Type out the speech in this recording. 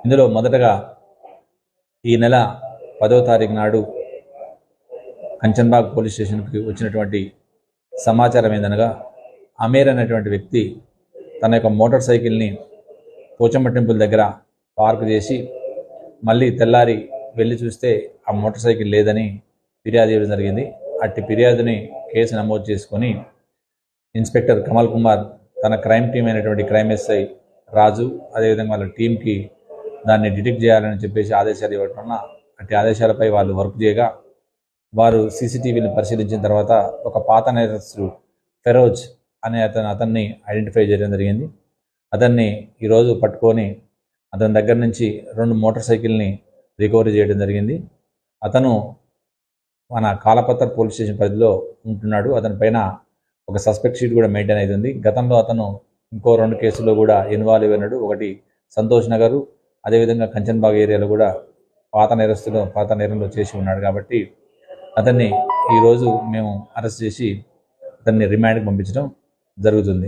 ఇందులో మొదటగా ఈ నెల 10వ తారీఖు నాడు కంచన్బాగ్ పోలీస్ స్టేషన్కి వచ్చినటువంటి సమాచారం ఏందనగా అమీర్ అనేటువంటి వ్యక్తి తన యొక్క మోటార్ సైకిల్ని పోచమ్మ టెంపుల్ దగ్గర పార్క్ చేసి మళ్ళీ తెల్లారి వెళ్ళి చూస్తే ఆ మోటార్ సైకిల్ లేదని ఫిర్యాదు చేయడం జరిగింది. అట్టి ఫిర్యాదుని కేసు నమోదు చేసుకొని ఇన్స్పెక్టర్ కమల్ కుమార్ తన క్రైమ్ టీం అయినటువంటి క్రైమ్ ఎస్ఐ రాజు అదేవిధంగా వాళ్ళ టీంకి దాన్ని డిటెక్ట్ చేయాలని చెప్పేసి ఆదేశాలు ఇవ్వడం వలన అట్టి ఆదేశాలపై వాళ్ళు వర్క్ చేయగా వారు సీసీటీవీని పరిశీలించిన తర్వాత ఒక పాత నేరస్తుడు ఫెరోజ్ అనే అతన్ని ఐడెంటిఫై చేయడం జరిగింది. అతన్ని ఈరోజు పట్టుకొని అతని దగ్గర నుంచి 2 మోటార్ సైకిల్ని రికవరీ చేయడం జరిగింది. అతను మన కాలపత్ర పోలీస్ స్టేషన్ పరిధిలో ఉంటున్నాడు. అతని పైన ఒక సస్పెక్ట్ షీట్ కూడా మెయింటైన్ అవుతుంది. గతంలో అతను ఇంకో 2 కేసుల్లో కూడా ఇన్వాల్వ్ అయినాడు. ఒకటి సంతోష్ నగర్, అదేవిధంగా కంచన్బాగ్ ఏరియాలో కూడా పాత నేరంలో చేసి ఉన్నాడు. కాబట్టి అతన్ని ఈరోజు మేము అరెస్ట్ చేసి అతన్ని రిమాండ్కి పంపించడం జరుగుతుంది.